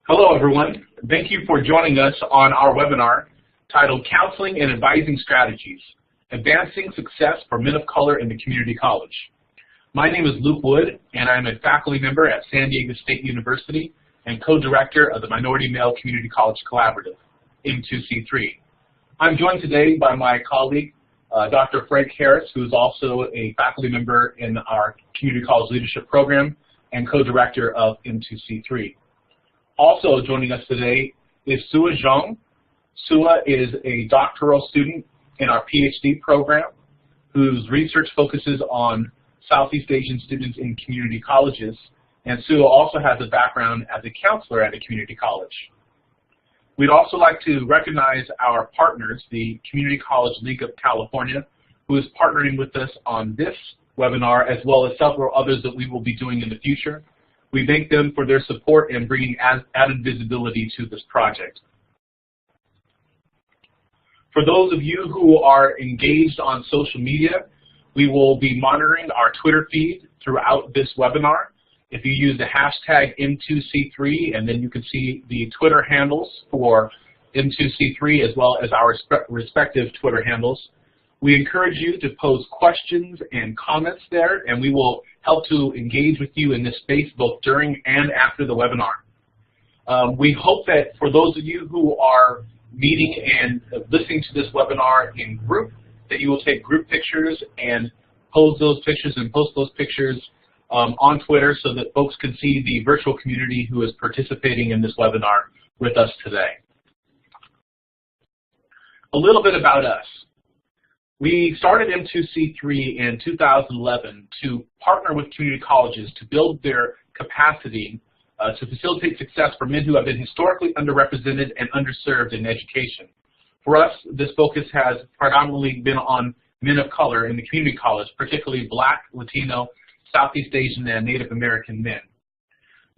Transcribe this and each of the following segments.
Hello, everyone. Thank you for joining us on our webinar titled Counseling and Advising Strategies, Advancing Success for Men of Color in the Community College. My name is Luke Wood, and I'm a faculty member at San Diego State University and co-director of the Minority Male Community College Collaborative, M2C3. I'm joined today by my colleague, Dr. Frank Harris, who is also a faculty member in our Community College Leadership Program and co-director of M2C3. Also joining us today is Sua Zhang. Sua is a doctoral student in our PhD program whose research focuses on Southeast Asian students in community colleges, and Sua also has a background as a counselor at a community college. We'd also like to recognize our partners, the Community College League of California, who is partnering with us on this webinar as well as several others that we will be doing in the future. We thank them for their support in bringing added visibility to this project. For those of you who are engaged on social media, we will be monitoring our Twitter feed throughout this webinar. If you use the hashtag M2C3, and then you can see the Twitter handles for M2C3 as well as our respective Twitter handles. We encourage you to pose questions and comments there, and we will help to engage with you in this space both during and after the webinar. We hope that for those of you who are meeting and listening to this webinar in group, that you will take group pictures and post those pictures on Twitter so that folks can see the virtual community who is participating in this webinar with us today. A little bit about us. We started M2C3 in 2011 to partner with community colleges to build their capacity to facilitate success for men who have been historically underrepresented and underserved in education. For us, this focus has predominantly been on men of color in the community college, particularly Black, Latino, Southeast Asian, and Native American men.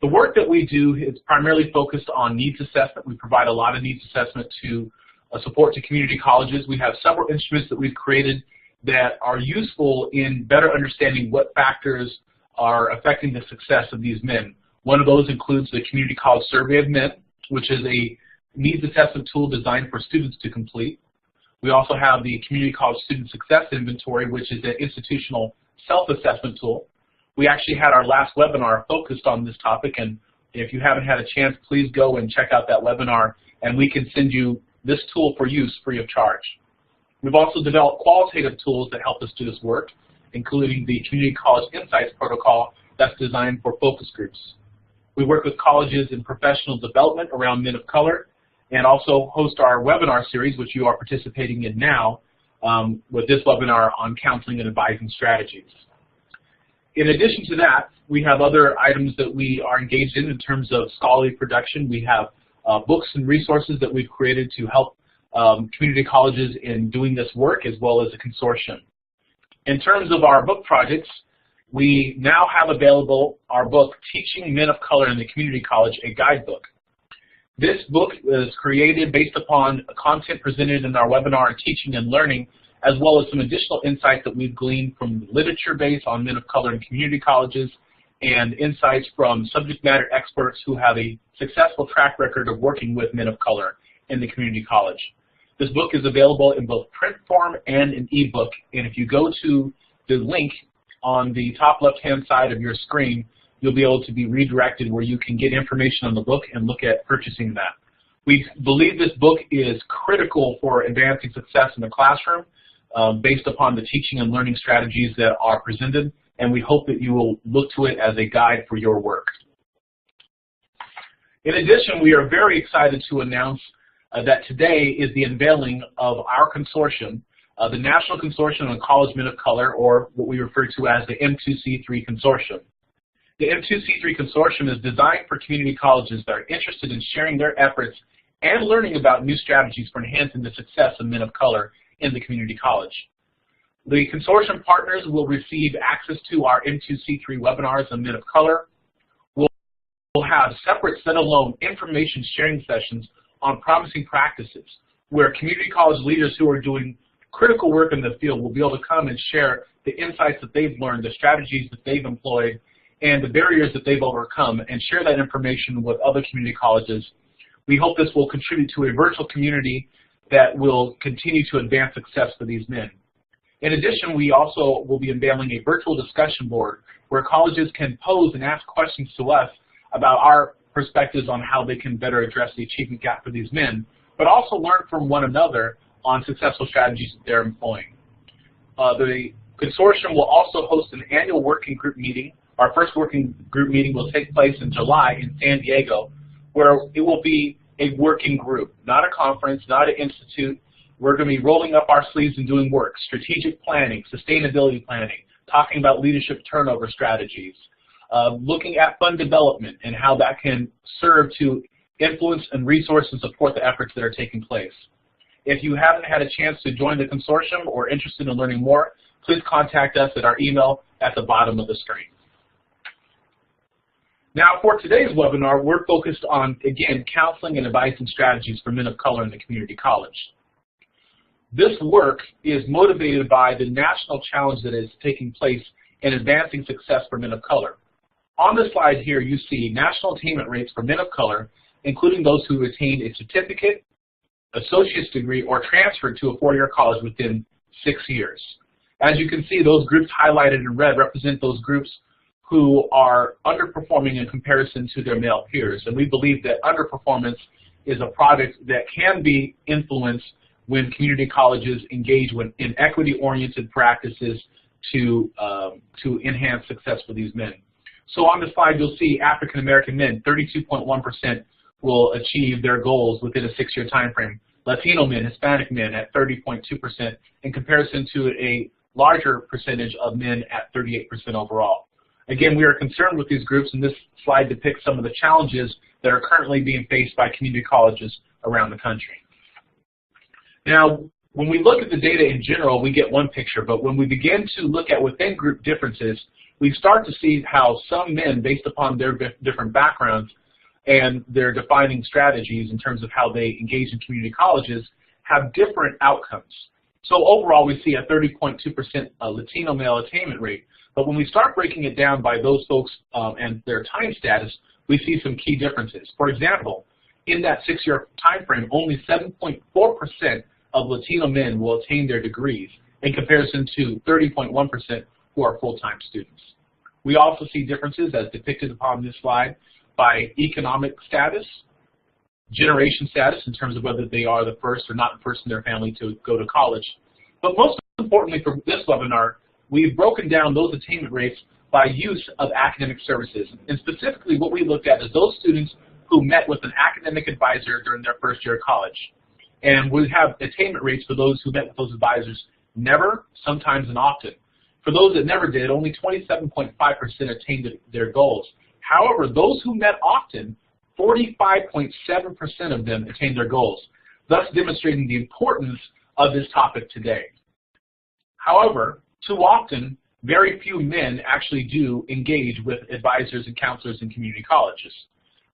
The work that we do is primarily focused on needs assessment. We provide a lot of needs assessment to support to community colleges. We have several instruments that we've created that are useful in better understanding what factors are affecting the success of these men. One of those includes the Community College Survey of Men, which is a needs assessment tool designed for students to complete. We also have the Community College Student Success Inventory, which is an institutional self-assessment tool. We actually had our last webinar focused on this topic, and if you haven't had a chance, please go and check out that webinar, and we can send you this tool for use free of charge. We've also developed qualitative tools that help us do this work, including the Community College Insights Protocol that's designed for focus groups. We work with colleges in professional development around men of color and also host our webinar series, which you are participating in now, with this webinar on counseling and advising strategies. In addition to that, we have other items that we are engaged in terms of scholarly production. We have books and resources that we've created to help community colleges in doing this work, as well as a consortium. In terms of our book projects, we now have available our book, Teaching Men of Color in the Community College, a guidebook. This book is created based upon content presented in our webinar on teaching and learning, as well as some additional insights that we've gleaned from the literature base on men of color in community colleges and insights from subject matter experts who have a successful track record of working with men of color in the community college. This book is available in both print form and an ebook, and if you go to the link on the top left-hand side of your screen, you'll be able to be redirected where you can get information on the book and look at purchasing that. We believe this book is critical for advancing success in the classroom based upon the teaching and learning strategies that are presented, and we hope that you will look to it as a guide for your work. In addition, we are very excited to announce that today is the unveiling of our consortium, the National Consortium on College Men of Color, or what we refer to as the M2C3 Consortium. The M2C3 Consortium is designed for community colleges that are interested in sharing their efforts and learning about new strategies for enhancing the success of men of color in the community college. The consortium partners will receive access to our M2C3 webinars on men of color. We'll have separate standalone information sharing sessions on promising practices where community college leaders who are doing critical work in the field will be able to come and share the insights that they've learned, the strategies that they've employed, and the barriers that they've overcome and share that information with other community colleges. We hope this will contribute to a virtual community that will continue to advance success for these men. In addition, we also will be unveiling a virtual discussion board where colleges can pose and ask questions to us about our perspectives on how they can better address the achievement gap for these men, but also learn from one another on successful strategies that they're employing. The consortium will also host an annual working group meeting. Our first working group meeting will take place in July in San Diego, where it will be a working group, not a conference, not an institute. We're going to be rolling up our sleeves and doing work, strategic planning, sustainability planning, talking about leadership turnover strategies, looking at fund development and how that can serve to influence and resource and support the efforts that are taking place. If you haven't had a chance to join the consortium or interested in learning more, please contact us at our email at the bottom of the screen. Now, for today's webinar, we're focused on, again, counseling and advising strategies for men of color in the community college. This work is motivated by the national challenge that is taking place in advancing success for men of color. On the slide here, you see national attainment rates for men of color, including those who attained a certificate, associate's degree, or transferred to a four-year college within 6 years. As you can see, those groups highlighted in red represent those groups who are underperforming in comparison to their male peers. And we believe that underperformance is a product that can be influenced when community colleges engage in equity-oriented practices to enhance success for these men. So on the slide, you'll see African American men, 32.1% will achieve their goals within a 6-year time frame. Latino men, Hispanic men at 30.2% in comparison to a larger percentage of men at 38% overall. Again, we are concerned with these groups, and this slide depicts some of the challenges that are currently being faced by community colleges around the country. Now, when we look at the data in general, we get one picture, but when we begin to look at within group differences, we start to see how some men, based upon their different backgrounds and their defining strategies in terms of how they engage in community colleges, have different outcomes. So overall, we see a 30.2% Latino male attainment rate. But when we start breaking it down by those folks and their time status, we see some key differences. For example, in that 6-year time frame, only 7.4% of Latino men will attain their degrees in comparison to 30.1% who are full-time students. We also see differences, as depicted upon this slide, by economic status, generation status in terms of whether they are the first or not the first in their family to go to college. But most importantly for this webinar, we've broken down those attainment rates by use of academic services. And specifically what we looked at is those students who met with an academic advisor during their first year of college. And we have attainment rates for those who met with those advisors never, sometimes, and often. For those that never did, only 27.5% attained their goals. However, those who met often, 45.7% of them attained their goals, thus demonstrating the importance of this topic today. However, too often, very few men actually do engage with advisors and counselors in community colleges.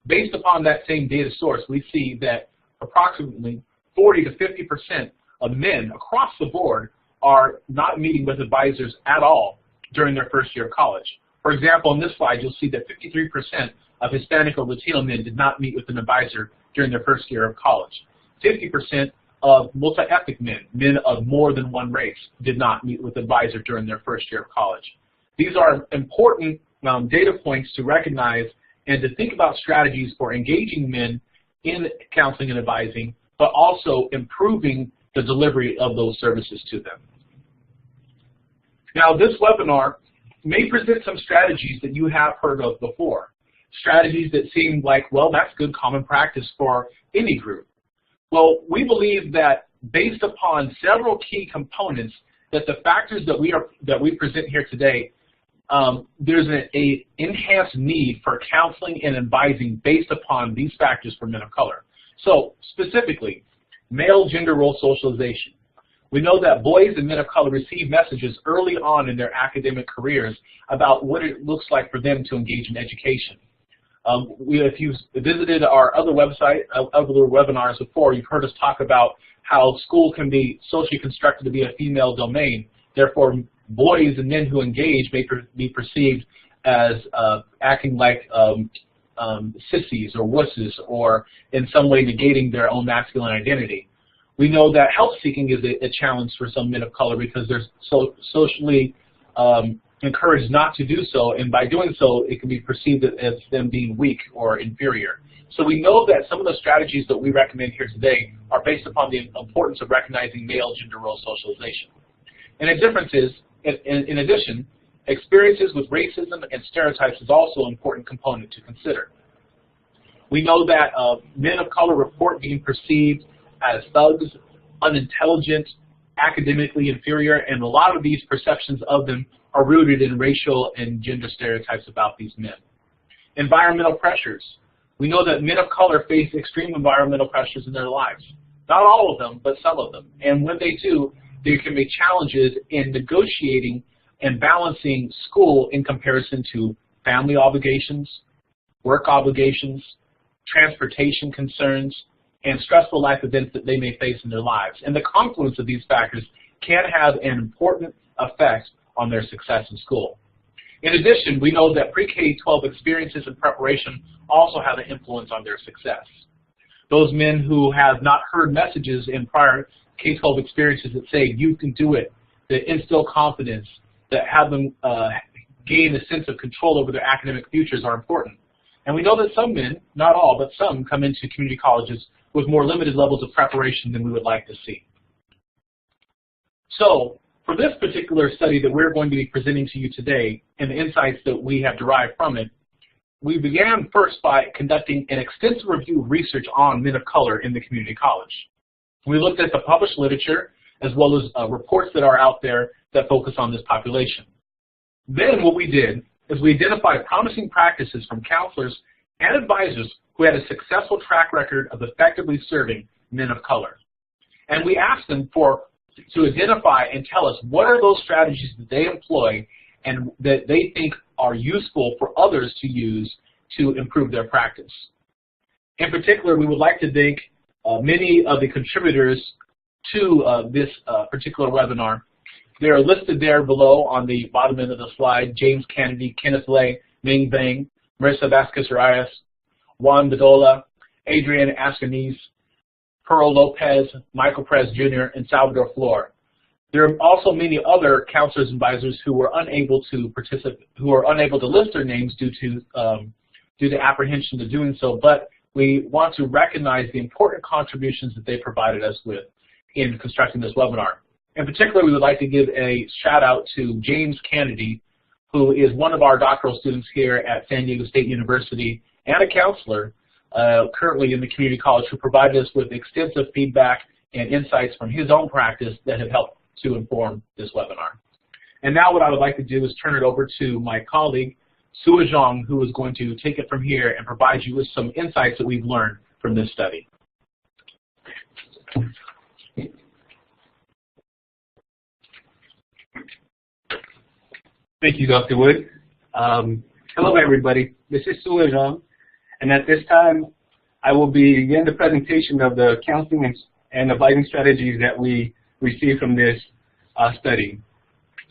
Based upon that same data source, we see that approximately 40 to 50% of men across the board are not meeting with advisors at all during their first year of college. For example, on this slide, you'll see that 53% of Hispanic or Latino men did not meet with an advisor during their first year of college. 50% of multi-ethnic men, men of more than one race, did not meet with an advisor during their first year of college. These are important data points to recognize and to think about strategies for engaging men in counseling and advising, but also improving the delivery of those services to them. Now, this webinar may present some strategies that you have heard of before, strategies that seem like, well, that's good common practice for any group. Well, we believe that based upon several key components, that the factors that we present here today, there's an enhanced need for counseling and advising based upon these factors for men of color. So specifically, male gender role socialization. We know that boys and men of color receive messages early on in their academic careers about what it looks like for them to engage in education. If you've visited our other website, other webinars before, you've heard us talk about how school can be socially constructed to be a female domain. Therefore, boys and men who engage may be perceived as acting like sissies or wusses, or in some way negating their own masculine identity. We know that help-seeking is a challenge for some men of color because they're socially encouraged not to do so, and by doing so, it can be perceived as them being weak or inferior. So we know that some of the strategies that we recommend here today are based upon the importance of recognizing male gender role socialization. And in addition, experiences with racism and stereotypes is also an important component to consider. We know that men of color report being perceived as thugs, unintelligent, academically inferior, and a lot of these perceptions of them are rooted in racial and gender stereotypes about these men. Environmental pressures. We know that men of color face extreme environmental pressures in their lives. Not all of them, but some of them. And when they do, there can be challenges in negotiating and balancing school in comparison to family obligations, work obligations, transportation concerns, and stressful life events that they may face in their lives. And the confluence of these factors can have an important effect on their success in school. In addition, we know that pre-K-12 experiences and preparation also have an influence on their success. Those men who have not heard messages in prior K-12 experiences that say, you can do it, that instill confidence, that have them gain a sense of control over their academic futures are important. And we know that some men, not all, but some come into community colleges with more limited levels of preparation than we would like to see. So, for this particular study that we're going to be presenting to you today and the insights that we have derived from it, we began first by conducting an extensive review of research on men of color in the community college. We looked at the published literature as well as reports that are out there that focus on this population. Then what we did is we identified promising practices from counselors and advisors who had a successful track record of effectively serving men of color. And we asked them to identify and tell us what are those strategies that they employ and that they think are useful for others to use to improve their practice. In particular, we would like to thank many of the contributors to this particular webinar. They are listed there below on the bottom end of the slide: James Kennedy, Kenneth Lay, Ming Bang, Marissa Vasquez-Reyes, Juan Bedola, Adrian Ascanese, Pearl Lopez, Michael Perez Jr., and Salvador Flor. There are also many other counselors and advisors who were unable to participate, who are unable to list their names due to apprehension to doing so, but we want to recognize the important contributions that they provided us with in constructing this webinar. In particular, we would like to give a shout out to James Kennedy, who is one of our doctoral students here at San Diego State University and a counselor currently in the community college, who provided us with extensive feedback and insights from his own practice that have helped to inform this webinar. And now what I would like to do is turn it over to my colleague, Sue Zhang, who is going to take it from here and provide you with some insights that we've learned from this study. Thank you, Dr. Wood. Hello, everybody. This is Sue Zhang, and at this time, I will begin the presentation of the counseling and advising strategies that we received from this study.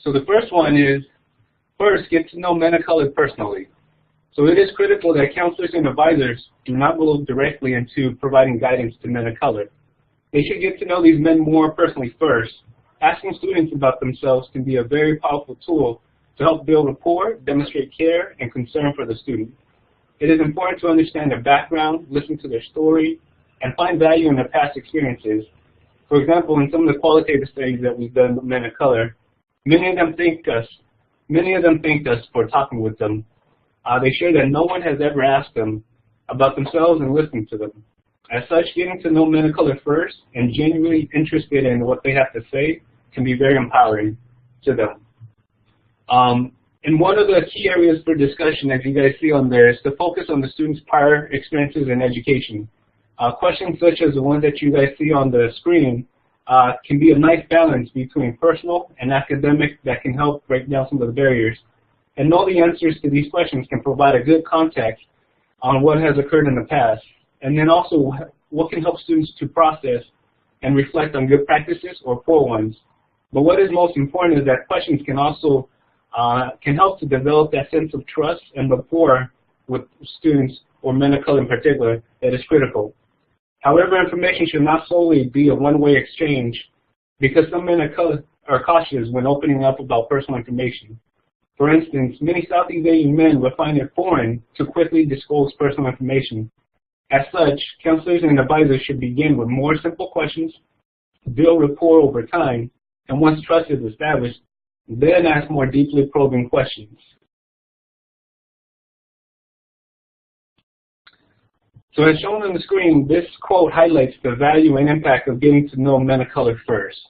So the first one is, first, get to know men of color personally. So it is critical that counselors and advisors do not go directly into providing guidance to men of color. They should get to know these men more personally first. Asking students about themselves can be a very powerful tool to help build rapport, demonstrate care, and concern for the student. It is important to understand their background, listen to their story, and find value in their past experiences. For example, in some of the qualitative studies that we've done with men of color, many of them thanked us for talking with them. They share that no one has ever asked them about themselves and listening to them. As such, getting to know men of color first and genuinely interested in what they have to say can be very empowering to them. And one of the key areas for discussion, as you guys see on there, is to focus on the student's prior experiences in education. Questions such as the ones that you guys see on the screen can be a nice balance between personal and academic that can help break down some of the barriers. And know the answers to these questions can provide a good context on what has occurred in the past, and then also what can help students to process and reflect on good practices or poor ones. But what is most important is that questions can also can help to develop that sense of trust and rapport with students, or men of color in particular, that is critical. However, information should not solely be a one-way exchange, because some men of color are cautious when opening up about personal information. For instance, many Southeast Asian men will find it foreign to quickly disclose personal information. As such, counselors and advisors should begin with more simple questions, build rapport over time, and once trust is established, then ask more deeply probing questions. So as shown on the screen, this quote highlights the value and impact of getting to know men of color first.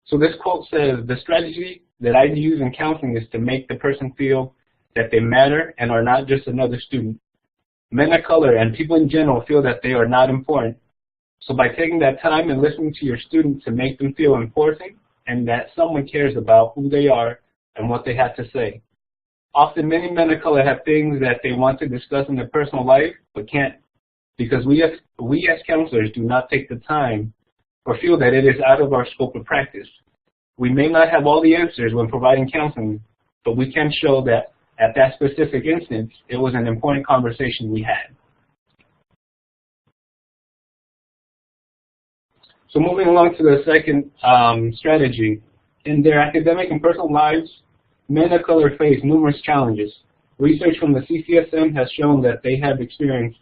So this quote says, "The strategy that I use in counseling is to make the person feel that they matter and are not just another student. Men of color and people in general feel that they are not important. So by taking that time and listening to your students to make them feel important and that someone cares about who they are and what they have to say. Often many men of color have things that they want to discuss in their personal life but can't, because we as counselors do not take the time or feel that it is out of our scope of practice. We may not have all the answers when providing counseling, but we can show that at that specific instance, it was an important conversation we had." So moving along to the second strategy, in their academic and personal lives, men of color face numerous challenges. Research from the CCSM has shown that they have experienced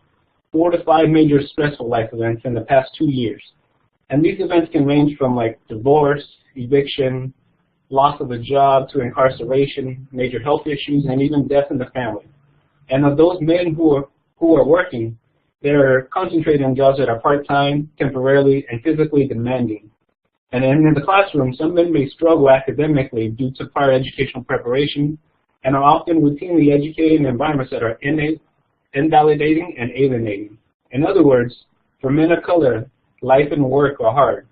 4 to 5 major stressful life events in the past 2 years. And these events can range from like divorce, eviction, loss of a job, to incarceration, major health issues, and even death in the family. And of those men who are working, they're concentrating on jobs that are part-time, temporarily, and physically demanding. And then in the classroom, some men may struggle academically due to prior educational preparation and are often routinely educated in environments that are invalidating and alienating. In other words, for men of color, life and work are hard.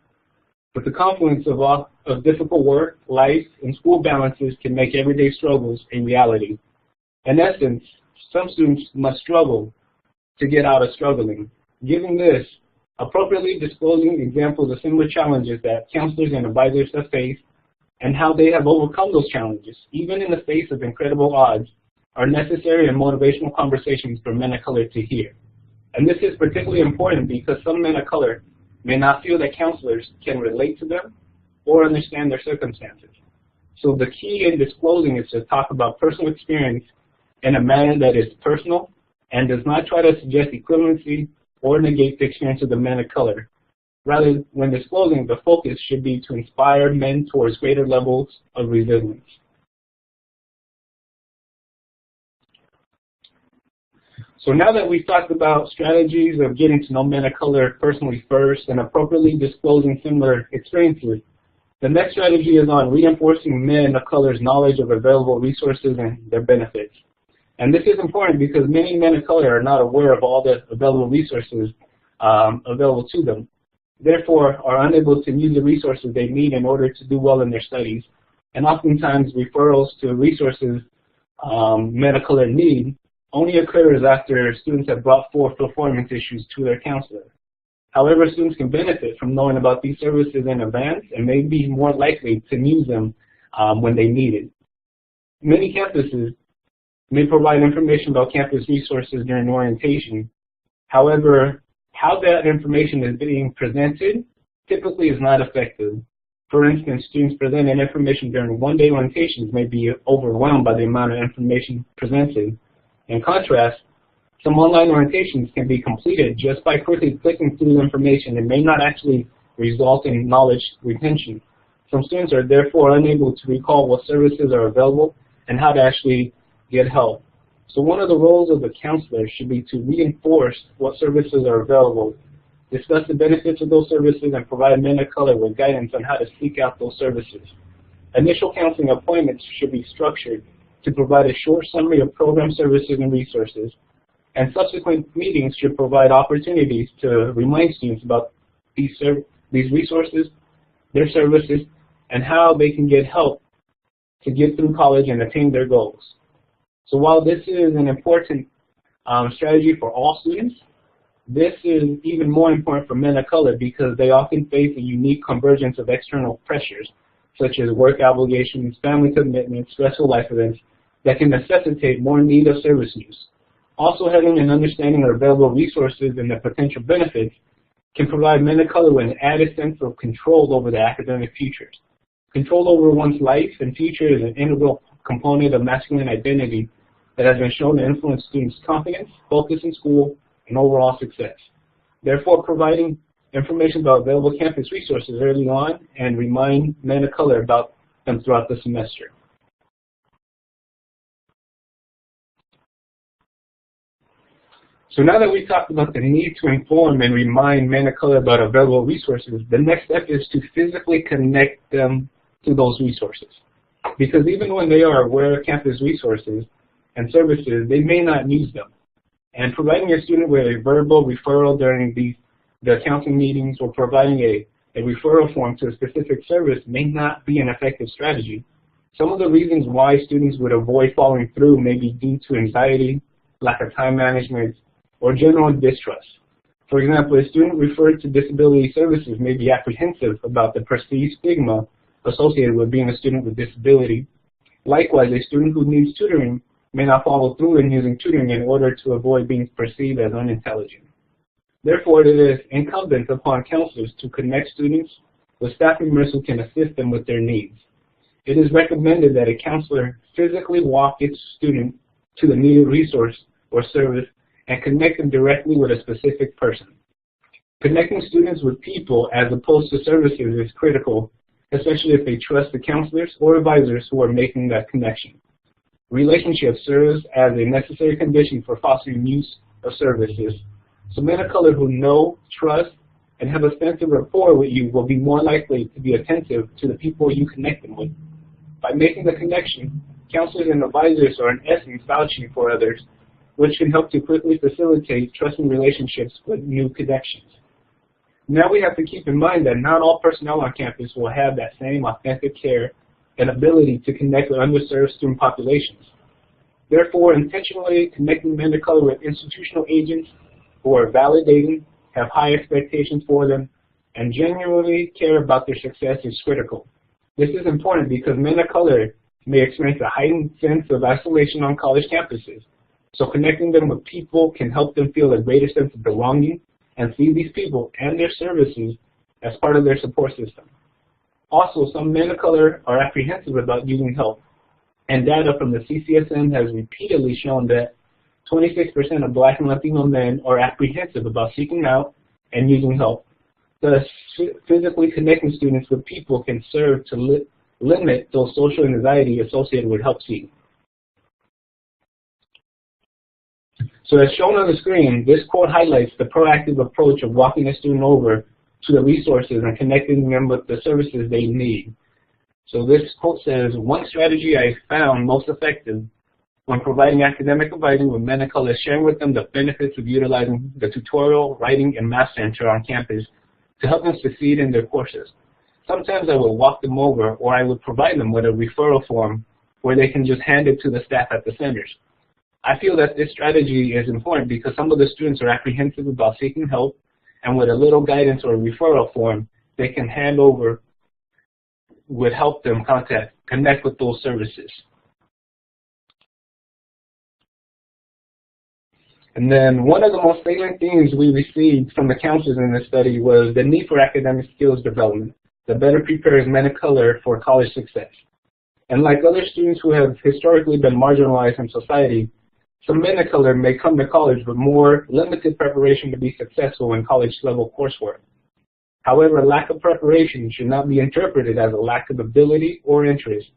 But the confluence of difficult work, life, and school balances can make everyday struggles a reality. In essence, some students must struggle to get out of struggling. Given this, appropriately disclosing examples of similar challenges that counselors and advisors have faced and how they have overcome those challenges, even in the face of incredible odds, are necessary and motivational conversations for men of color to hear. And this is particularly important because some men of color may not feel that counselors can relate to them or understand their circumstances. So the key in disclosing is to talk about personal experience in a manner that is personal and does not try to suggest equivalency or negate the experience of the men of color. Rather, when disclosing, the focus should be to inspire men towards greater levels of resilience. So now that we've talked about strategies of getting to know men of color personally first and appropriately disclosing similar experiences, the next strategy is on reinforcing men of color's knowledge of available resources and their benefits. And this is important because many men of color are not aware of all the available resources available to them, therefore are unable to use the resources they need in order to do well in their studies. And oftentimes referrals to resources men of color need only occurs after students have brought forth performance issues to their counselor. However, students can benefit from knowing about these services in advance and may be more likely to use them when they need it. Many campuses may provide information about campus resources during orientation. However, how that information is being presented typically is not effective. For instance, students presenting information during one-day orientations may be overwhelmed by the amount of information presented. In contrast, some online orientations can be completed just by quickly clicking through the information and may not actually result in knowledge retention. Some students are therefore unable to recall what services are available and how to actually get help. So one of the roles of the counselor should be to reinforce what services are available, discuss the benefits of those services, and provide men of color with guidance on how to seek out those services. Initial counseling appointments should be structured to provide a short summary of program services and resources, and subsequent meetings should provide opportunities to remind students about these resources, their services, and how they can get help to get through college and attain their goals. So while this is an important strategy for all students, this is even more important for men of color because they often face a unique convergence of external pressures. such as work obligations, family commitments, stressful life events, that can necessitate more need of service use. Also, having an understanding of available resources and the potential benefits can provide men of color with an added sense of control over their academic futures. Control over one's life and future is an integral component of masculine identity that has been shown to influence students' confidence, focus in school, and overall success. Therefore, providing information about available campus resources early on and remind men of color about them throughout the semester. So now that we talked about the need to inform and remind men of color about available resources, the next step is to physically connect them to those resources. Because even when they are aware of campus resources and services, they may not use them. And providing a student with a verbal referral during the counseling meetings or providing a referral form to a specific service may not be an effective strategy. Some of the reasons why students would avoid following through may be due to anxiety, lack of time management, or general distrust. For example, a student referred to disability services may be apprehensive about the perceived stigma associated with being a student with disability. Likewise, a student who needs tutoring may not follow through in using tutoring in order to avoid being perceived as unintelligent. Therefore, it is incumbent upon counselors to connect students with staff members who can assist them with their needs. It is recommended that a counselor physically walk its student to the needed resource or service and connect them directly with a specific person. Connecting students with people as opposed to services is critical, especially if they trust the counselors or advisors who are making that connection. Relationship serves as a necessary condition for fostering use of services. So men of color who know, trust, and have a sense of rapport with you will be more likely to be attentive to the people you connect them with. By making the connection, counselors and advisors are in essence vouching for others, which can help to quickly facilitate trusting relationships with new connections. Now we have to keep in mind that not all personnel on campus will have that same authentic care and ability to connect with underserved student populations. Therefore, intentionally connecting men of color with institutional agents who are validating, have high expectations for them, and genuinely care about their success is critical. This is important because men of color may experience a heightened sense of isolation on college campuses. So connecting them with people can help them feel a greater sense of belonging and see these people and their services as part of their support system. Also, some men of color are apprehensive about using help, and data from the CCSM has repeatedly shown that 26% of Black and Latino men are apprehensive about seeking out and using help. Thus, physically connecting students with people can serve to limit those social anxiety associated with help seeking. So as shown on the screen, this quote highlights the proactive approach of walking a student over to the resources and connecting them with the services they need. So this quote says, "One strategy I found most effective when providing academic advising with men of color is sharing with them the benefits of utilizing the tutorial, writing, and math center on campus to help them succeed in their courses. Sometimes I would walk them over, or I would provide them with a referral form where they can just hand it to the staff at the centers. I feel that this strategy is important because some of the students are apprehensive about seeking help, and with a little guidance or a referral form they can hand over would help them connect with those services." And then one of the most salient themes we received from the counselors in this study was the need for academic skills development that better prepares men of color for college success. And like other students who have historically been marginalized in society, some men of color may come to college with more limited preparation to be successful in college-level coursework. However, lack of preparation should not be interpreted as a lack of ability or interest.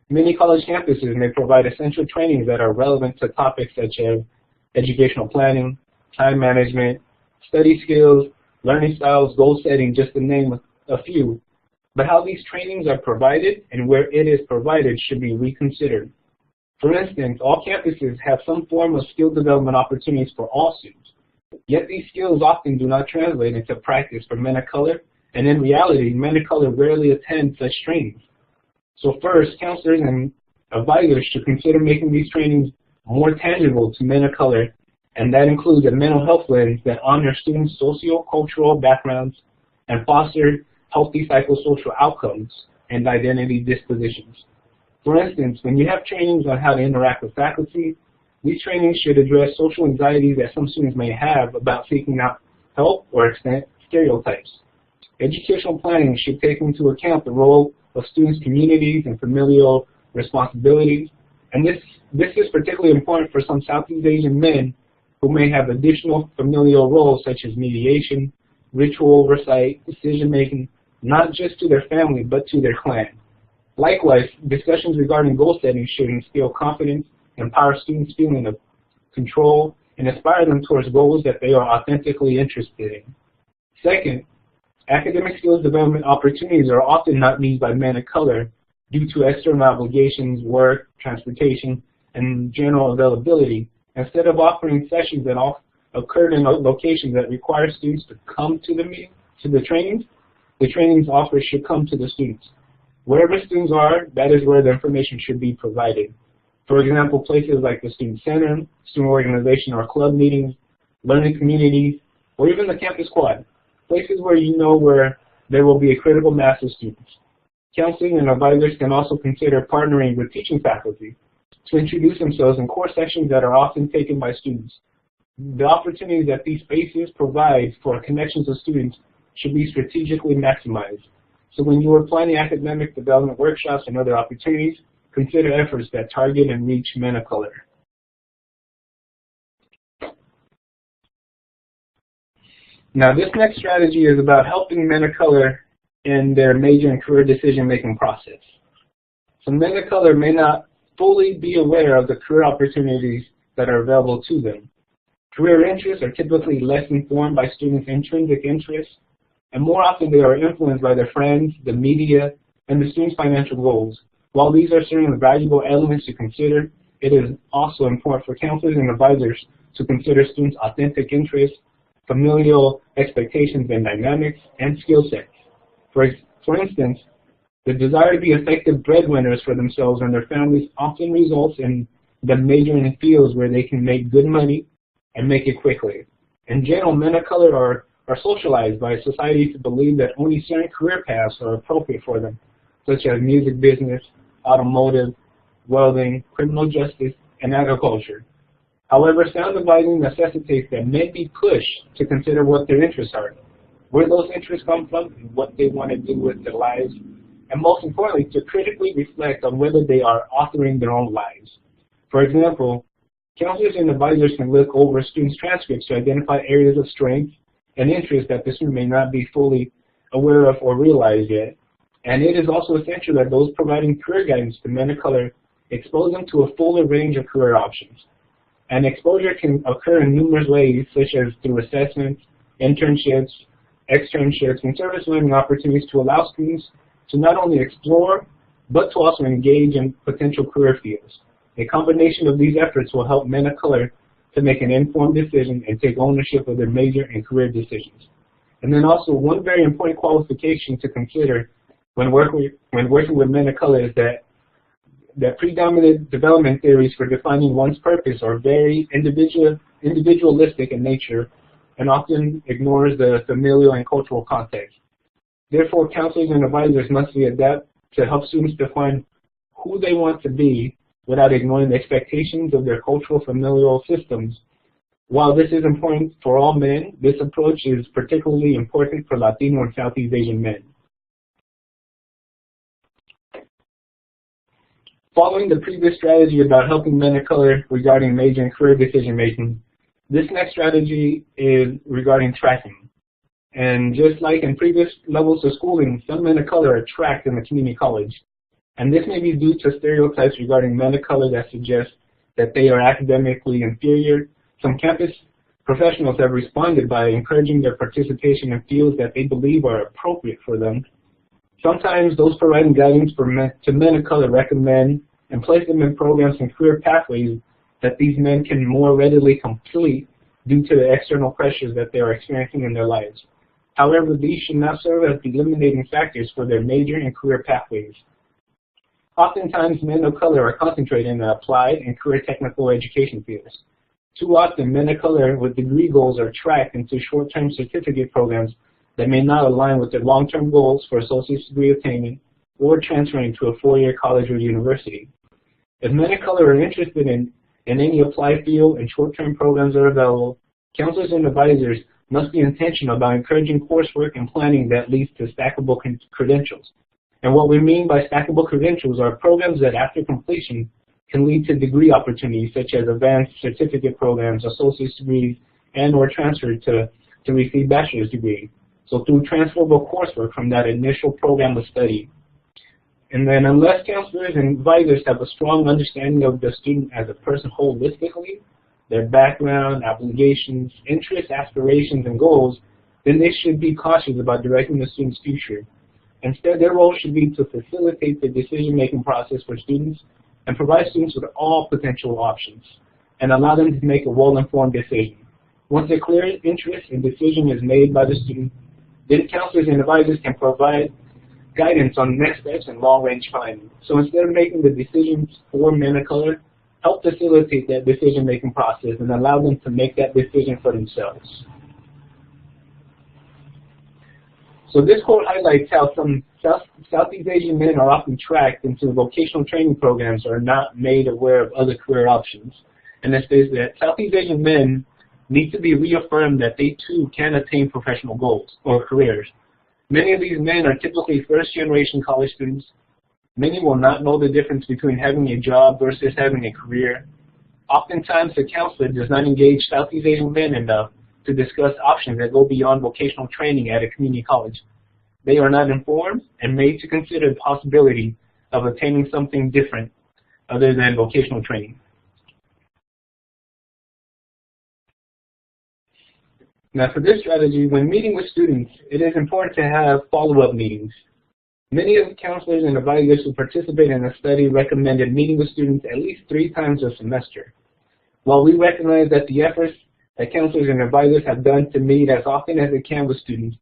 Many college campuses may provide essential trainings that are relevant to topics such as educational planning, time management, study skills, learning styles, goal setting, just to name a few. But how these trainings are provided and where it is provided should be reconsidered. For instance, all campuses have some form of skill development opportunities for all students, yet these skills often do not translate into practice for men of color, and in reality, men of color rarely attend such trainings. So first, counselors and advisors should consider making these trainings more tangible to men of color, and that includes a mental health lens that honors students' socio-cultural backgrounds and foster healthy psychosocial outcomes, and identity dispositions. For instance, when you have trainings on how to interact with faculty, these trainings should address social anxieties that some students may have about seeking out help or extent stereotypes. Educational planning should take into account the role of students' communities and familial responsibilities, and this is particularly important for some Southeast Asian men who may have additional familial roles such as mediation, ritual oversight, decision-making, not just to their family but to their clan. Likewise, discussions regarding goal setting should instill confidence, empower students' feeling of control, and inspire them towards goals that they are authentically interested in. Second, academic skills development opportunities are often not met by men of color due to external obligations, work, transportation, and general availability. Instead of offering sessions that occur in locations that require students to come to the trainings offered should come to the students. Wherever students are, that is where the information should be provided. For example, places like the Student Center, student organization or club meetings, learning communities, or even the campus quad, places where you know where there will be a critical mass of students. Counseling and advisors can also consider partnering with teaching faculty to introduce themselves in core sections that are often taken by students. The opportunities that these spaces provide for connections with students should be strategically maximized. So when you are planning academic development workshops and other opportunities, consider efforts that target and reach men of color. Now, this next strategy is about helping men of color in their major and career decision-making process. So men of color may not fully be aware of the career opportunities that are available to them. Career interests are typically less informed by students' intrinsic interests, and more often they are influenced by their friends, the media, and the students' financial goals. While these are certainly valuable elements to consider, it is also important for counselors and advisors to consider students' authentic interests, familial expectations and dynamics, and skill sets. For instance, the desire to be effective breadwinners for themselves and their families often results in them majoring in fields where they can make good money and make it quickly. In general, men of color are socialized by society to believe that only certain career paths are appropriate for them, such as music business, automotive, welding, criminal justice, and agriculture. However, sound advising necessitates that men be pushed to consider what their interests are, where those interests come from, and what they want to do with their lives, and most importantly, to critically reflect on whether they are authoring their own lives. For example, counselors and advisors can look over students' transcripts to identify areas of strength and interest that the student may not be fully aware of or realize yet. And it is also essential that those providing career guidance to men of color expose them to a fuller range of career options. And exposure can occur in numerous ways, such as through assessments, internships, externships, and service learning opportunities to allow students to not only explore, but to also engage in potential career fields. A combination of these efforts will help men of color to make an informed decision and take ownership of their major and career decisions. And then also one very important qualification to consider when working with men of color is that predominant development theories for defining one's purpose are very individualistic in nature and often ignores the familial and cultural context. Therefore, counselors and advisors must be adept to help students define who they want to be without ignoring the expectations of their cultural familial systems. While this is important for all men, this approach is particularly important for Latino and Southeast Asian men. Following the previous strategy about helping men of color regarding major and career decision making, this next strategy is regarding tracking. And just like in previous levels of schooling, some men of color are tracked in the community college. And this may be due to stereotypes regarding men of color that suggest that they are academically inferior. Some campus professionals have responded by encouraging their participation in fields that they believe are appropriate for them. Sometimes those providing guidance to men of color recommend and place them in programs and career pathways that these men can more readily complete due to the external pressures that they are experiencing in their lives. However, these should not serve as delimiting factors for their major and career pathways. Oftentimes, men of color are concentrated in the applied and career technical education fields. Too often, men of color with degree goals are tracked into short-term certificate programs that may not align with their long-term goals for associate's degree attainment or transferring to a four-year college or university. If men of color are interested in any applied field and short-term programs are available, counselors and advisors must be intentional about encouraging coursework and planning that leads to stackable credentials. And what we mean by stackable credentials are programs that after completion can lead to degree opportunities such as advanced certificate programs, associate's degrees, and or transfer to receive bachelor's degree. So through transferable coursework from that initial program of study. And then unless counselors and advisors have a strong understanding of the student as a person holistically, their background, obligations, interests, aspirations, and goals, then they should be cautious about directing the student's future. Instead, their role should be to facilitate the decision-making process for students and provide students with all potential options and allow them to make a well-informed decision. Once a clear interest and decision is made by the student, then counselors and advisors can provide guidance on next steps and long-range planning. So instead of making the decisions for men of color, help facilitate that decision-making process and allow them to make that decision for themselves. So this quote highlights how some Southeast Asian men are often tracked into vocational training programs or are not made aware of other career options. And it says that Southeast Asian men need to be reaffirmed that they too can attain professional goals or careers. Many of these men are typically first-generation college students. Many will not know the difference between having a job versus having a career. Oftentimes, the counselor does not engage Southeast Asian men enough to discuss options that go beyond vocational training at a community college. They are not informed and made to consider the possibility of attaining something different other than vocational training. Now for this strategy, when meeting with students, it is important to have follow-up meetings. Many of the counselors and advisors who participate in the study recommended meeting with students at least 3 times a semester. While we recognize that the efforts that counselors and advisors have done to meet as often as they can with students,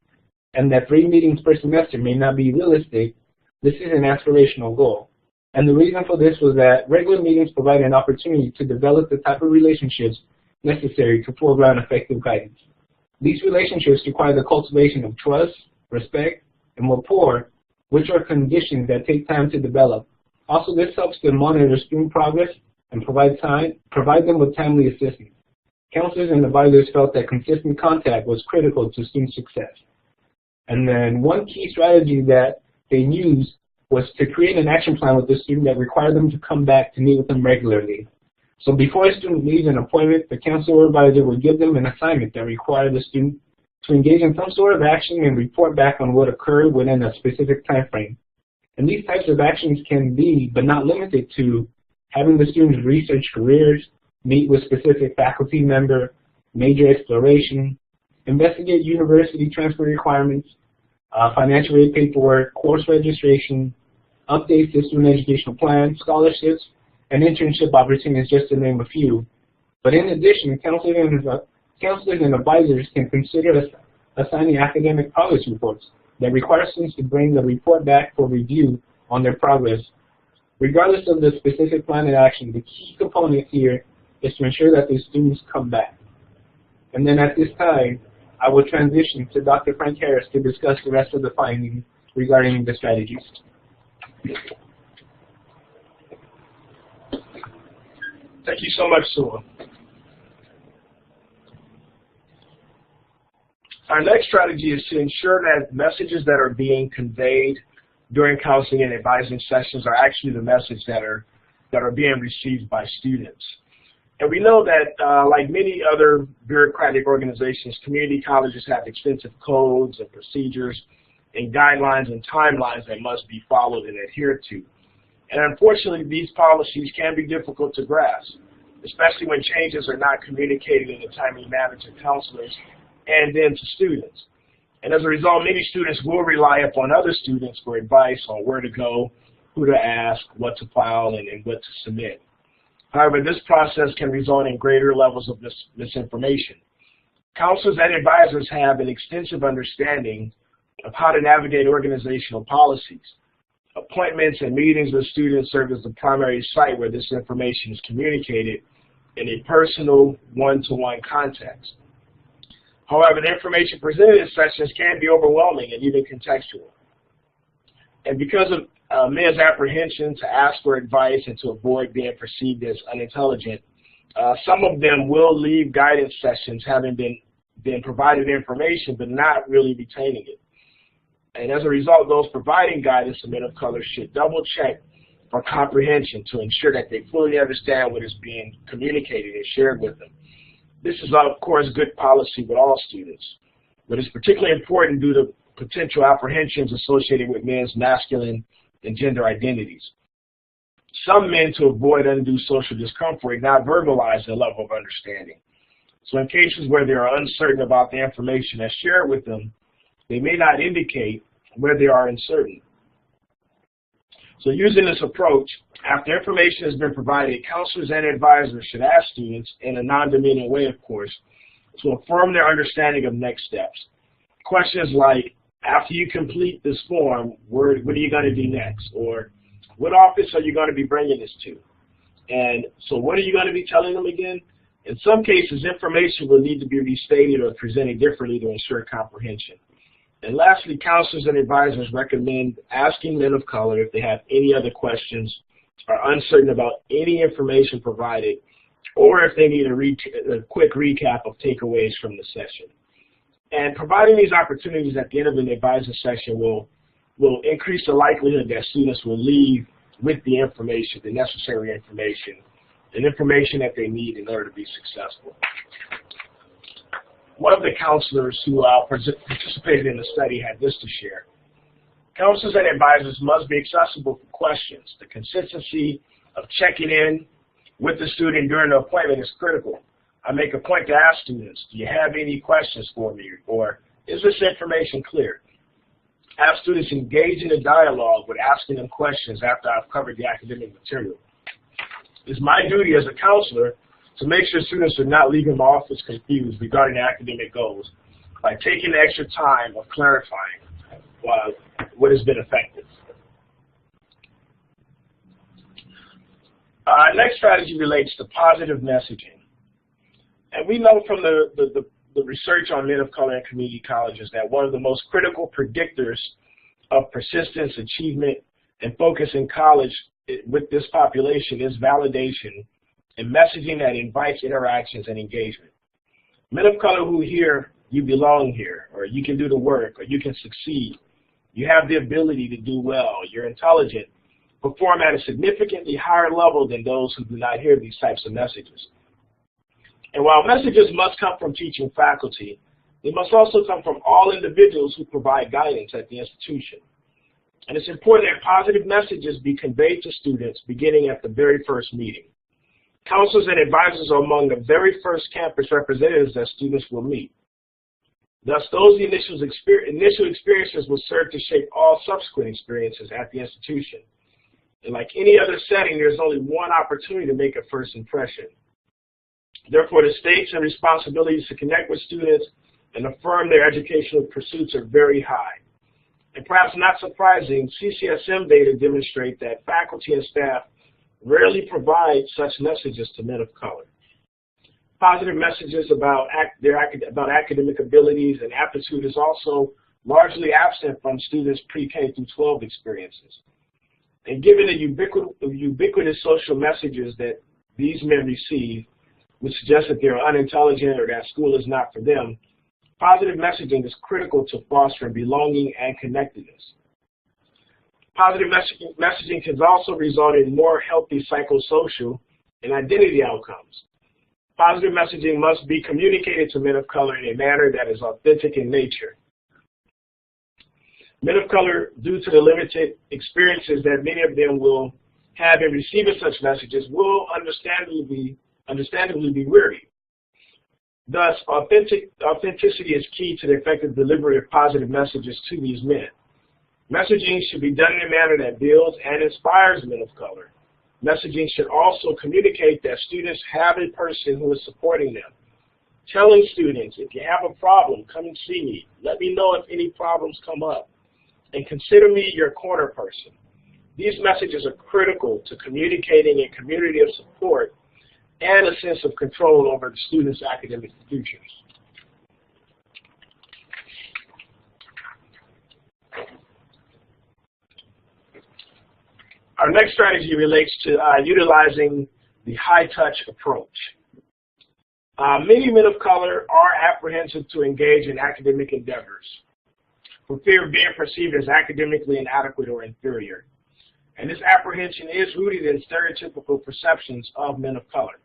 and that 3 meetings per semester may not be realistic, this is an aspirational goal. And the reason for this was that regular meetings provide an opportunity to develop the type of relationships necessary to foreground effective guidance. These relationships require the cultivation of trust, respect, and rapport, which are conditions that take time to develop. Also, this helps to monitor student progress and provide them with timely assistance. Counselors and advisors felt that consistent contact was critical to student success. And then one key strategy that they used was to create an action plan with the student that required them to come back to meet with them regularly. So before a student leaves an appointment, the counselor or advisor would give them an assignment that required the student to engage in some sort of action and report back on what occurred within a specific time frame. And these types of actions can be, but not limited to, having the students research careers, meet with specific faculty member, major exploration, investigate university transfer requirements, financial aid paperwork, course registration, updates to student educational plans, scholarships, and internship opportunities, just to name a few. But in addition, counselors and advisors can consider assigning academic progress reports that require students to bring the report back for review on their progress. Regardless of the specific plan of action, the key component here is to ensure that the students come back. And then at this time, I will transition to Dr. Frank Harris to discuss the rest of the findings regarding the strategies. Thank you so much, Sula. Our next strategy is to ensure that messages that are being conveyed during counseling and advising sessions are actually the messages that are being received by students. And we know that, like many other bureaucratic organizations, community colleges have extensive codes and procedures and guidelines and timelines that must be followed and adhered to. And unfortunately, these policies can be difficult to grasp, especially when changes are not communicated in a timely manner to counselors and then to students. And as a result, many students will rely upon other students for advice on where to go, who to ask, what to file, and what to submit. However, this process can result in greater levels of misinformation. Counselors and advisors have an extensive understanding of how to navigate organizational policies. Appointments and meetings with students serve as the primary site where this information is communicated in a personal, one-to-one context. However, the information presented in sessions can be overwhelming and even contextual. And because of men's apprehension to ask for advice and to avoid being perceived as unintelligent, some of them will leave guidance sessions having been provided information but not really retaining it. And as a result, those providing guidance to men of color should double check for comprehension to ensure that they fully understand what is being communicated and shared with them. This is, of course, good policy with all students, but it's particularly important due to potential apprehensions associated with men's masculine and gender identities. Some men, to avoid undue social discomfort, not verbalize their level of understanding. So in cases where they are uncertain about the information that's shared with them, they may not indicate where they are uncertain. So using this approach, after information has been provided, counselors and advisors should ask students, in a non-demeaning way, of course, to affirm their understanding of next steps. Questions like, after you complete this form, what are you going to do next? Or, what office are you going to be bringing this to? And so what are you going to be telling them again? In some cases, information will need to be restated or presented differently to ensure comprehension. And lastly, counselors and advisors recommend asking men of color if they have any other questions, are uncertain about any information provided, or if they need a quick recap of takeaways from the session. And providing these opportunities at the end of an advisor session will increase the likelihood that students will leave with the information, the necessary information, and information that they need in order to be successful. One of the counselors who participated in the study had this to share. Counselors and advisors must be accessible for questions. The consistency of checking in with the student during the appointment is critical. I make a point to ask students, do you have any questions for me? Or, is this information clear? Have students engage in a dialogue with asking them questions after I've covered the academic material. It's my duty as a counselor to make sure students are not leaving my office confused regarding their academic goals by taking the extra time of clarifying what has been effective. Next strategy relates to positive messaging. And we know from the research on men of color in community colleges that one of the most critical predictors of persistence, achievement, and focus in college with this population is validation and messaging that invites interactions and engagement. Men of color who hear, you belong here, or you can do the work, or you can succeed, you have the ability to do well, you're intelligent, perform at a significantly higher level than those who do not hear these types of messages. And while messages must come from teaching faculty, they must also come from all individuals who provide guidance at the institution. And it's important that positive messages be conveyed to students beginning at the very first meeting. Counselors and advisors are among the very first campus representatives that students will meet. Thus, those initial experiences will serve to shape all subsequent experiences at the institution. And like any other setting, there's only one opportunity to make a first impression. Therefore, the stakes and responsibilities to connect with students and affirm their educational pursuits are very high. And perhaps not surprising, CCSM data demonstrate that faculty and staff rarely provide such messages to men of color. Positive messages about academic abilities and aptitude is also largely absent from students' pre-K through 12 experiences. And given the ubiquitous social messages that these men receive, which suggest that they're unintelligent or that school is not for them, positive messaging is critical to fostering belonging and connectedness. Positive messaging can also result in more healthy psychosocial and identity outcomes. Positive messaging must be communicated to men of color in a manner that is authentic in nature. Men of color, due to the limited experiences that many of them will have in receiving such messages, will understandably be weary. Thus, authenticity is key to the effective delivery of positive messages to these men. Messaging should be done in a manner that builds and inspires men of color. Messaging should also communicate that students have a person who is supporting them. Telling students, if you have a problem, come and see me. Let me know if any problems come up. And consider me your corner person. These messages are critical to communicating a community of support and a sense of control over the students' academic futures. Our next strategy relates to utilizing the high-touch approach. Many men of color are apprehensive to engage in academic endeavors for fear of being perceived as academically inadequate or inferior. And this apprehension is rooted in stereotypical perceptions of men of color.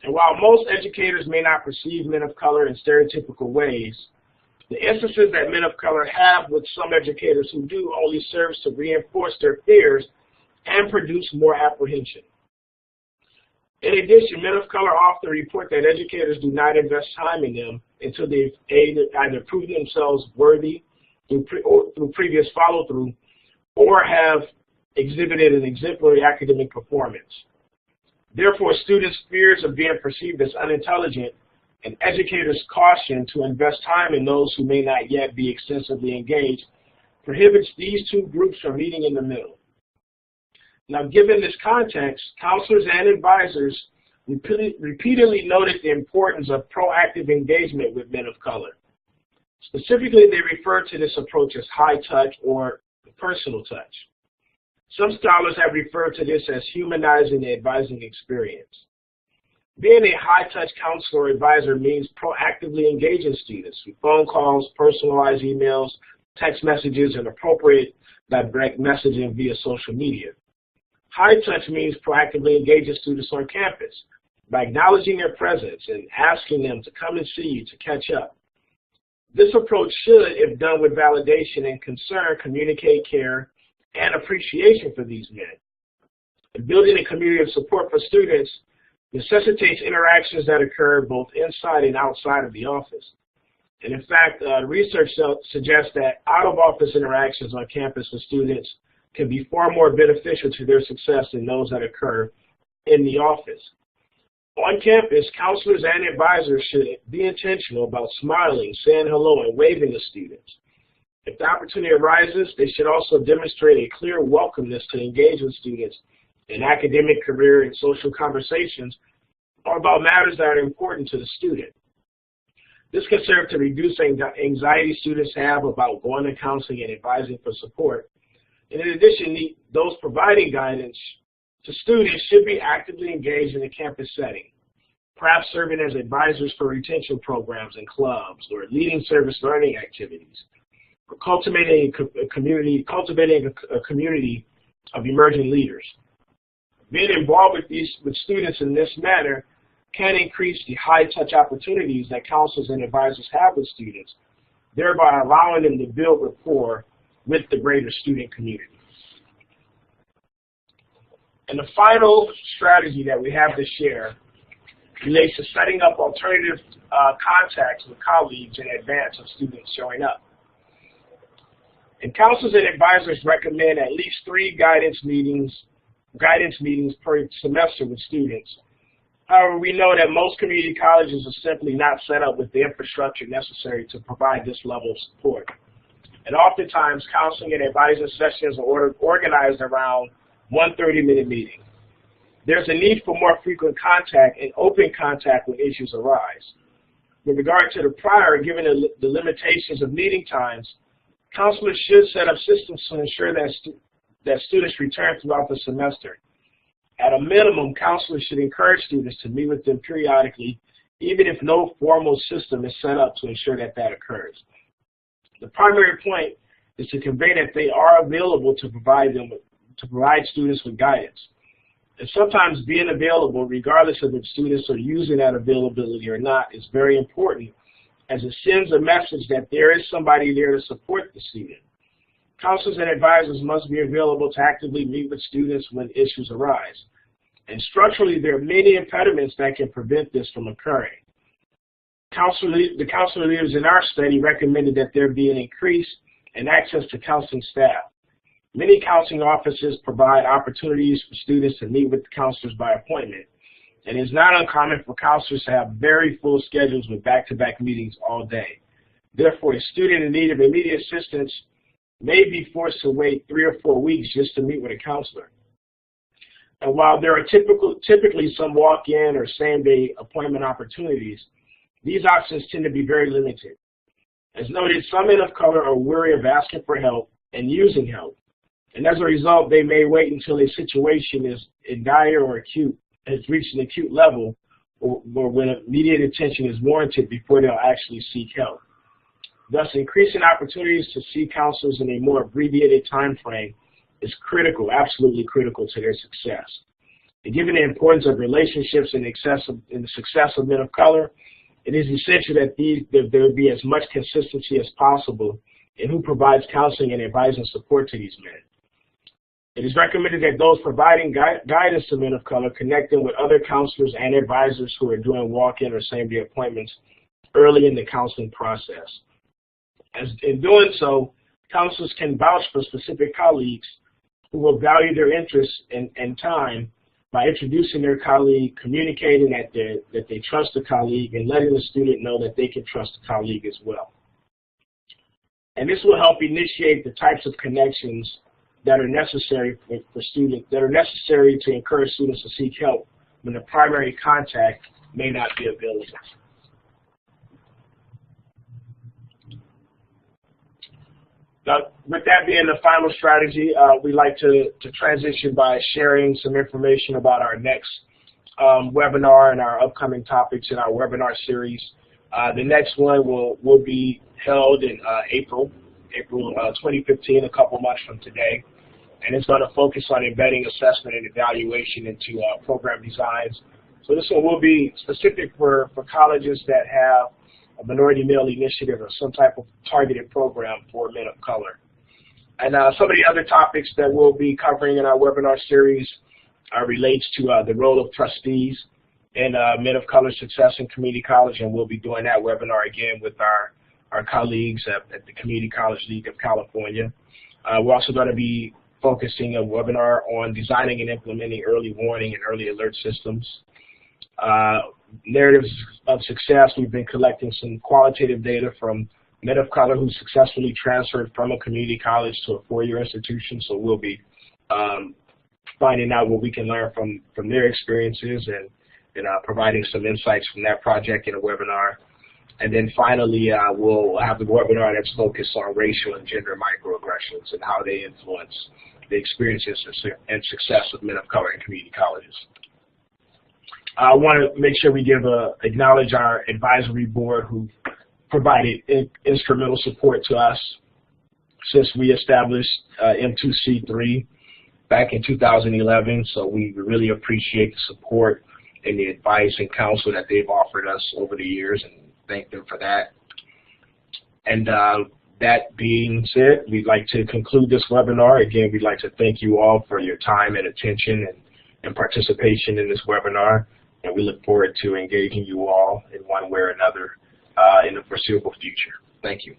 And while most educators may not perceive men of color in stereotypical ways, the instances that men of color have with some educators who do only serves to reinforce their fears and produce more apprehension. In addition, men of color often report that educators do not invest time in them until they've either proven themselves worthy through previous follow-through or have exhibited an exemplary academic performance. Therefore, students' fears of being perceived as unintelligent and educators' caution to invest time in those who may not yet be extensively engaged prohibits these two groups from meeting in the middle. Now, given this context, counselors and advisors repeatedly noted the importance of proactive engagement with men of color. Specifically, they refer to this approach as high touch or personal touch. Some scholars have referred to this as humanizing the advising experience. Being a high-touch counselor or advisor means proactively engaging students through phone calls, personalized emails, text messages, and appropriate direct messaging via social media. High touch means proactively engaging students on campus by acknowledging their presence and asking them to come and see you to catch up. This approach should, if done with validation and concern, communicate care and appreciation for these men. And building a community of support for students necessitates interactions that occur both inside and outside of the office. And in fact, research suggests that out-of-office interactions on campus with students can be far more beneficial to their success than those that occur in the office. On campus, counselors and advisors should be intentional about smiling, saying hello, and waving to students. If the opportunity arises, they should also demonstrate a clear welcomeness to engage with students in academic, career, and social conversations or about matters that are important to the student. This can serve to reduce anxiety students have about going to counseling and advising for support. And in addition, those providing guidance to students should be actively engaged in the campus setting, perhaps serving as advisors for retention programs and clubs or leading service learning activities, or cultivating a community of emerging leaders. Being involved with students in this manner can increase the high-touch opportunities that counselors and advisors have with students, thereby allowing them to build rapport with the greater student community. And the final strategy that we have to share relates to setting up alternative contacts with colleagues in advance of students showing up. And counselors and advisors recommend at least 3 guidance meetings per semester with students. However, we know that most community colleges are simply not set up with the infrastructure necessary to provide this level of support. And oftentimes, counseling and advising sessions are organized around one 30-minute meeting. There's a need for more frequent contact and open contact when issues arise. With regard to the prior, given the limitations of meeting times, counselors should set up systems to ensure that students return throughout the semester. At a minimum, counselors should encourage students to meet with them periodically, even if no formal system is set up to ensure that that occurs. The primary point is to convey that they are available to provide students with guidance. And sometimes being available, regardless of if students are using that availability or not, is very important, as it sends a message that there is somebody there to support the student. Counselors and advisors must be available to actively meet with students when issues arise. And structurally, there are many impediments that can prevent this from occurring. The counselor leaders in our study recommended that there be an increase in access to counseling staff. Many counseling offices provide opportunities for students to meet with counselors by appointment. And it's not uncommon for counselors to have very full schedules with back-to-back meetings all day. Therefore, a student in need of immediate assistance may be forced to wait 3 or 4 weeks just to meet with a counselor. And while there are typically some walk-in or same-day appointment opportunities, these options tend to be very limited. As noted, some men of color are wary of asking for help and using help. And as a result, they may wait until a situation is dire or acute, has reached an acute level, or when immediate attention is warranted before they'll actually seek help. Thus, increasing opportunities to see counselors in a more abbreviated time frame is critical, absolutely critical to their success. And given the importance of relationships in the success of men of color, it is essential that there be as much consistency as possible in who provides counseling and advising support to these men. It is recommended that those providing guidance to men of color connect them with other counselors and advisors who are doing walk-in or same-day appointments early in the counseling process. As in doing so, counselors can vouch for specific colleagues who will value their interests and time by introducing their colleague, communicating that they trust the colleague, and letting the student know that they can trust the colleague as well. And this will help initiate the types of connections that are necessary for students, that are necessary to encourage students to seek help when the primary contact may not be available. Now, with that being the final strategy, we like to transition by sharing some information about our next webinar and our upcoming topics in our webinar series. The next one will be held in April 2015, a couple months from today. And it's going to focus on embedding assessment and evaluation into program designs. So this one will be specific for colleges that have a minority male initiative or some type of targeted program for men of color. And some of the other topics that we'll be covering in our webinar series relates to the role of trustees in men of color success in community college, and we'll be doing that webinar again with our colleagues at the Community College League of California. We're also going to be focusing a webinar on designing and implementing early warning and early alert systems. Narratives of success, we've been collecting some qualitative data from men of color who successfully transferred from a community college to a four-year institution, so we'll be finding out what we can learn from their experiences and providing some insights from that project in a webinar. And then finally, we'll have the webinar that's focused on racial and gender microaggressions and how they influence the experiences and success of men of color in community colleges. I want to make sure we acknowledge our advisory board who provided instrumental support to us since we established M2C3 back in 2011. So we really appreciate the support and the advice and counsel that they've offered us over the years, and thank them for that. And that being said, we'd like to conclude this webinar. Again, we'd like to thank you all for your time and attention and participation in this webinar. And we look forward to engaging you all in one way or another in the foreseeable future. Thank you.